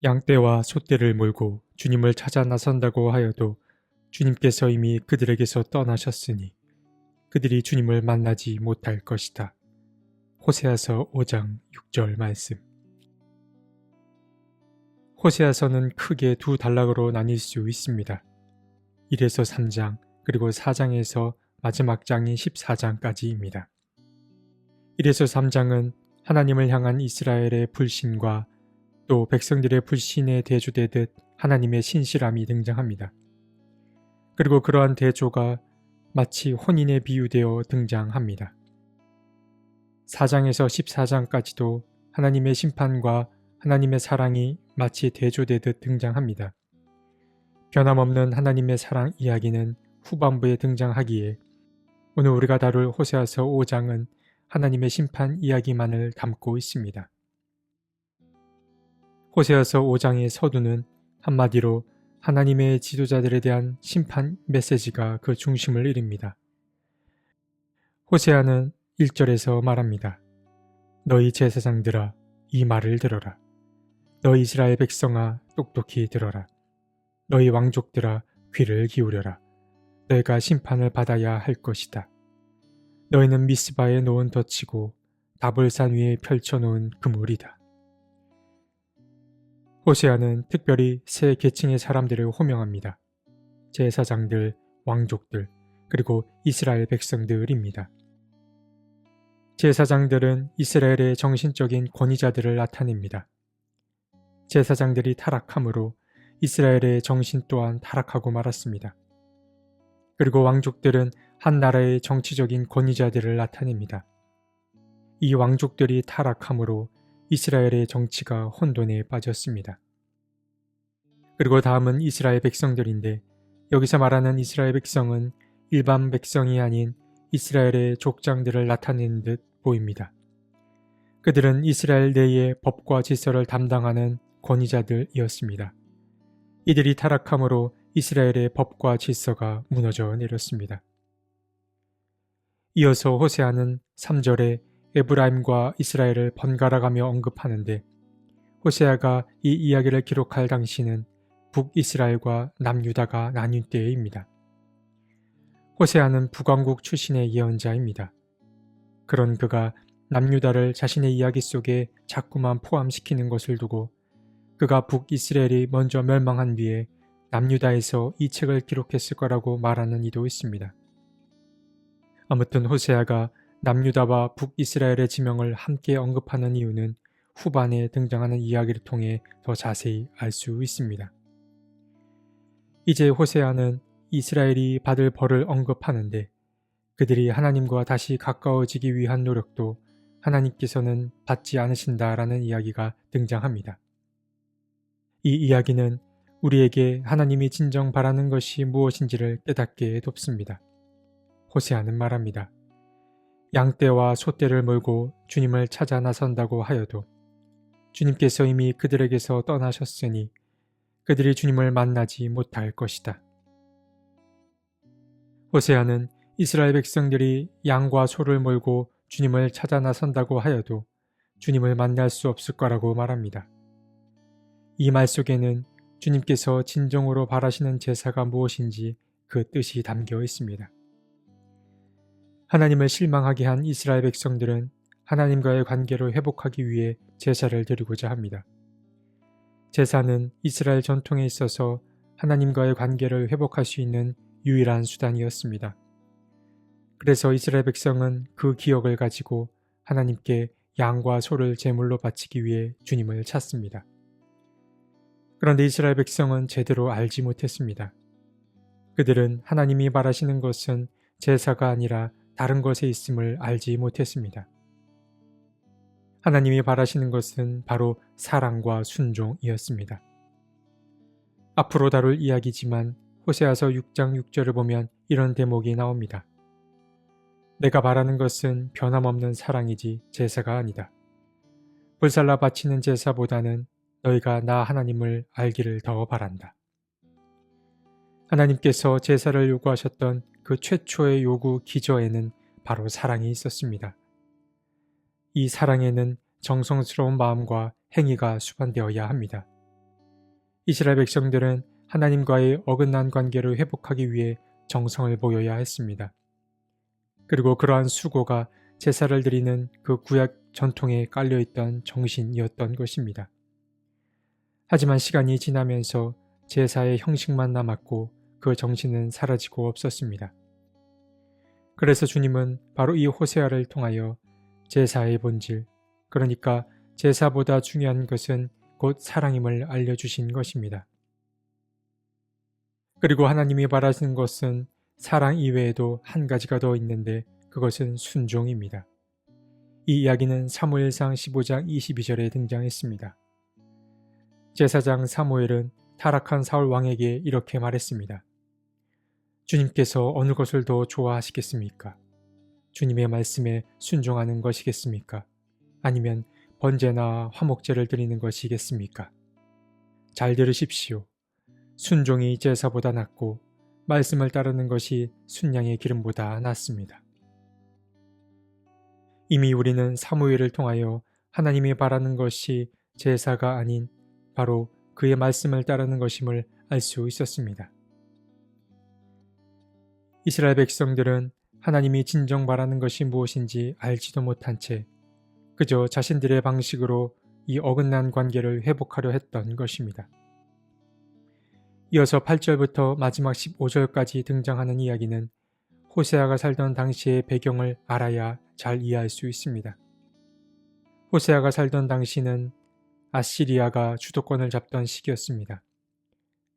양떼와 소떼를 몰고 주님을 찾아 나선다고 하여도 주님께서 이미 그들에게서 떠나셨으니 그들이 주님을 만나지 못할 것이다. 호세아서 5장 6절 말씀. 호세아서는 크게 두 단락으로 나뉠 수 있습니다. 1에서 3장 그리고 4장에서 마지막 장인 14장까지입니다. 1에서 3장은 하나님을 향한 이스라엘의 불신과 또 백성들의 불신에 대조되듯 하나님의 신실함이 등장합니다. 그리고 그러한 대조가 마치 혼인에 비유되어 등장합니다. 4장에서 14장까지도 하나님의 심판과 하나님의 사랑이 마치 대조되듯 등장합니다. 변함없는 하나님의 사랑 이야기는 후반부에 등장하기에 오늘 우리가 다룰 호세아서 5장은 하나님의 심판 이야기만을 담고 있습니다. 호세아서 5장의 서두는 한마디로 하나님의 지도자들에 대한 심판 메시지가 그 중심을 이룹니다. 호세아는 1절에서 말합니다. 너희 제사장들아 이 말을 들어라. 너희 이스라엘 백성아 똑똑히 들어라. 너희 왕족들아 귀를 기울여라. 너희가 심판을 받아야 할 것이다. 너희는 미스바에 놓은 덫이고 다볼산 위에 펼쳐놓은 그물이다. 호세아는 특별히 세 계층의 사람들을 호명합니다. 제사장들, 왕족들, 그리고 이스라엘 백성들입니다. 제사장들은 이스라엘의 정신적인 권위자들을 나타냅니다. 제사장들이 타락함으로 이스라엘의 정신 또한 타락하고 말았습니다. 그리고 왕족들은 한 나라의 정치적인 권위자들을 나타냅니다. 이 왕족들이 타락함으로 이스라엘의 정치가 혼돈에 빠졌습니다. 그리고 다음은 이스라엘 백성들인데 여기서 말하는 이스라엘 백성은 일반 백성이 아닌 이스라엘의 족장들을 나타내는 듯 보입니다. 그들은 이스라엘 내의 법과 질서를 담당하는 권위자들이었습니다. 이들이 타락함으로 이스라엘의 법과 질서가 무너져 내렸습니다. 이어서 호세아는 3절에 에브라임과 이스라엘을 번갈아가며 언급하는데 호세아가 이 이야기를 기록할 당시는 북이스라엘과 남유다가 나뉜 때입니다. 호세아는 북왕국 출신의 예언자입니다. 그런 그가 남유다를 자신의 이야기 속에 자꾸만 포함시키는 것을 두고 그가 북이스라엘이 먼저 멸망한 뒤에 남유다에서 이 책을 기록했을 거라고 말하는 이도 있습니다. 아무튼 호세아가 남유다와 북이스라엘의 지명을 함께 언급하는 이유는 후반에 등장하는 이야기를 통해 더 자세히 알 수 있습니다. 이제 호세아는 이스라엘이 받을 벌을 언급하는데 그들이 하나님과 다시 가까워지기 위한 노력도 하나님께서는 받지 않으신다라는 이야기가 등장합니다. 이 이야기는 우리에게 하나님이 진정 바라는 것이 무엇인지를 깨닫게 돕습니다. 호세아는 말합니다. 양떼와 소떼를 몰고 주님을 찾아 나선다고 하여도 주님께서 이미 그들에게서 떠나셨으니 그들이 주님을 만나지 못할 것이다. 호세아는 이스라엘 백성들이 양과 소를 몰고 주님을 찾아 나선다고 하여도 주님을 만날 수 없을 거라고 말합니다. 이 말 속에는 주님께서 진정으로 바라시는 제사가 무엇인지 그 뜻이 담겨 있습니다. 하나님을 실망하게 한 이스라엘 백성들은 하나님과의 관계를 회복하기 위해 제사를 드리고자 합니다. 제사는 이스라엘 전통에 있어서 하나님과의 관계를 회복할 수 있는 유일한 수단이었습니다. 그래서 이스라엘 백성은 그 기억을 가지고 하나님께 양과 소를 제물로 바치기 위해 주님을 찾습니다. 그런데 이스라엘 백성은 제대로 알지 못했습니다. 그들은 하나님이 바라시는 것은 제사가 아니라 다른 것에 있음을 알지 못했습니다. 하나님이 바라시는 것은 바로 사랑과 순종이었습니다. 앞으로 다룰 이야기지만 호세아서 6장 6절을 보면 이런 대목이 나옵니다. 내가 바라는 것은 변함없는 사랑이지 제사가 아니다. 불살라 바치는 제사보다는 너희가 나 하나님을 알기를 더 바란다. 하나님께서 제사를 요구하셨던 그 최초의 요구 기저에는 바로 사랑이 있었습니다. 이 사랑에는 정성스러운 마음과 행위가 수반되어야 합니다. 이스라엘 백성들은 하나님과의 어긋난 관계를 회복하기 위해 정성을 보여야 했습니다. 그리고 그러한 수고가 제사를 드리는 그 구약 전통에 깔려있던 정신이었던 것입니다. 하지만 시간이 지나면서 제사의 형식만 남았고 그 정신은 사라지고 없었습니다. 그래서 주님은 바로 이 호세아를 통하여 제사의 본질, 그러니까 제사보다 중요한 것은 곧 사랑임을 알려주신 것입니다. 그리고 하나님이 바라시는 것은 사랑 이외에도 한 가지가 더 있는데 그것은 순종입니다. 이 이야기는 사무엘상 15장 22절에 등장했습니다. 제사장 사무엘은 타락한 사울 왕에게 이렇게 말했습니다. 주님께서 어느 것을 더 좋아하시겠습니까? 주님의 말씀에 순종하는 것이겠습니까? 아니면 번제나 화목제를 드리는 것이겠습니까? 잘 들으십시오. 순종이 제사보다 낫고 말씀을 따르는 것이 순양의 기름보다 낫습니다. 이미 우리는 사무엘을 통하여 하나님이 바라는 것이 제사가 아닌 바로 그의 말씀을 따르는 것임을 알 수 있었습니다. 이스라엘 백성들은 하나님이 진정 바라는 것이 무엇인지 알지도 못한 채 그저 자신들의 방식으로 이 어긋난 관계를 회복하려 했던 것입니다. 이어서 8절부터 마지막 15절까지 등장하는 이야기는 호세아가 살던 당시의 배경을 알아야 잘 이해할 수 있습니다. 호세아가 살던 당시는 아시리아가 주도권을 잡던 시기였습니다.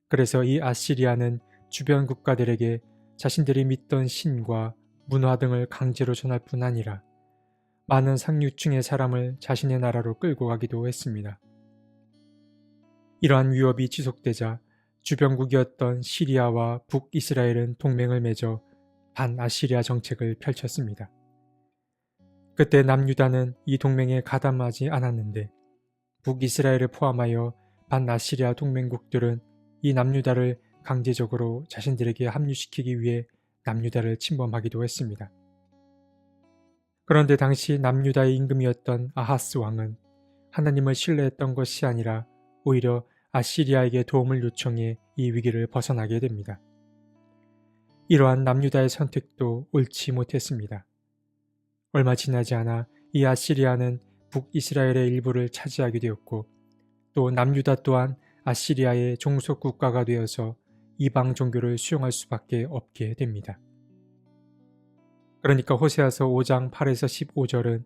그래서 이 아시리아는 주변 국가들에게 자신들이 믿던 신과 문화 등을 강제로 전할 뿐 아니라 많은 상류층의 사람을 자신의 나라로 끌고 가기도 했습니다. 이러한 위협이 지속되자 주변국이었던 시리아와 북이스라엘은 동맹을 맺어 반아시리아 정책을 펼쳤습니다. 그때 남유다는 이 동맹에 가담하지 않았는데 북이스라엘을 포함하여 반아시리아 동맹국들은 이 남유다를 강제적으로 자신들에게 합류시키기 위해 남유다를 침범하기도 했습니다. 그런데 당시 남유다의 임금이었던 아하스 왕은 하나님을 신뢰했던 것이 아니라 오히려 아시리아에게 도움을 요청해 이 위기를 벗어나게 됩니다. 이러한 남유다의 선택도 옳지 못했습니다. 얼마 지나지 않아 이 아시리아는 북이스라엘의 일부를 차지하게 되었고 또 남유다 또한 아시리아의 종속 국가가 되어서 이방 종교를 수용할 수밖에 없게 됩니다. 그러니까 호세아서 5장 8에서 15절은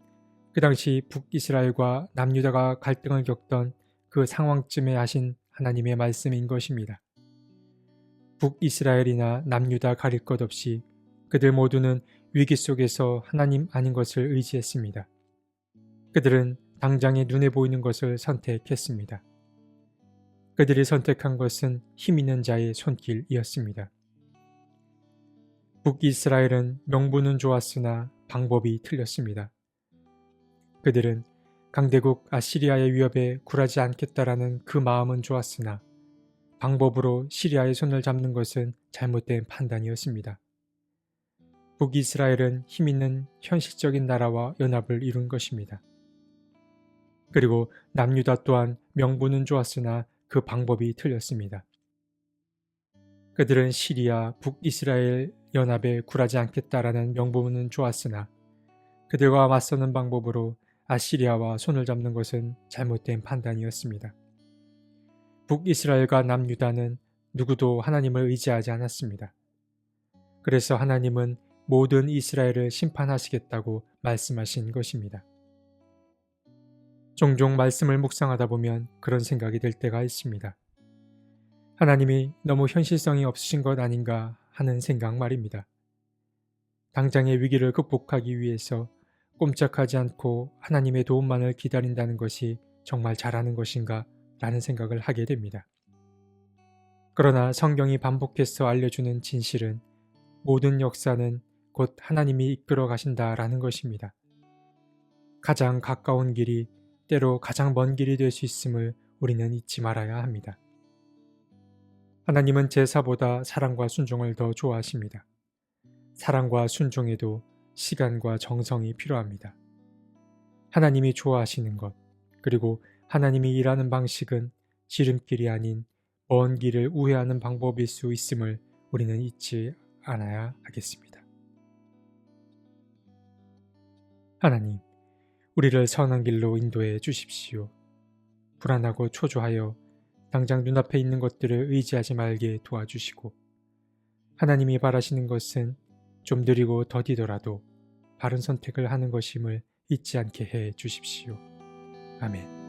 그 당시 북이스라엘과 남유다가 갈등을 겪던 그 상황쯤에 하신 하나님의 말씀인 것입니다. 북이스라엘이나 남유다 가릴 것 없이 그들 모두는 위기 속에서 하나님 아닌 것을 의지했습니다. 그들은 당장에 눈에 보이는 것을 선택했습니다. 그들이 선택한 것은 힘 있는 자의 손길이었습니다. 북이스라엘은 명분은 좋았으나 방법이 틀렸습니다. 그들은 강대국 아시리아의 위협에 굴하지 않겠다라는 그 마음은 좋았으나 방법으로 시리아의 손을 잡는 것은 잘못된 판단이었습니다. 북이스라엘은 힘있는 현실적인 나라와 연합을 이룬 것입니다. 그리고 남유다 또한 명분은 좋았으나 그 방법이 틀렸습니다. 그들은 시리아, 북이스라엘 연합에 굴하지 않겠다라는 명분은 좋았으나 그들과 맞서는 방법으로 아시리아와 손을 잡는 것은 잘못된 판단이었습니다. 북이스라엘과 남유다는 누구도 하나님을 의지하지 않았습니다. 그래서 하나님은 모든 이스라엘을 심판하시겠다고 말씀하신 것입니다. 종종 말씀을 묵상하다 보면 그런 생각이 들 때가 있습니다. 하나님이 너무 현실성이 없으신 것 아닌가 하는 생각 말입니다. 당장의 위기를 극복하기 위해서 꼼짝하지 않고 하나님의 도움만을 기다린다는 것이 정말 잘하는 것인가 라는 생각을 하게 됩니다. 그러나 성경이 반복해서 알려주는 진실은 모든 역사는 곧 하나님이 이끌어 가신다라는 것입니다. 가장 가까운 길이 때로 가장 먼 길이 될 수 있음을 우리는 잊지 말아야 합니다. 하나님은 제사보다 사랑과 순종을 더 좋아하십니다. 사랑과 순종에도 시간과 정성이 필요합니다. 하나님이 좋아하시는 것, 그리고 하나님이 일하는 방식은 지름길이 아닌 먼 길을 우회하는 방법일 수 있음을 우리는 잊지 않아야 하겠습니다. 하나님, 우리를 선한 길로 인도해 주십시오. 불안하고 초조하여 당장 눈앞에 있는 것들을 의지하지 말게 도와주시고, 하나님이 바라시는 것은 좀 느리고 더디더라도 바른 선택을 하는 것임을 잊지 않게 해 주십시오. 아멘.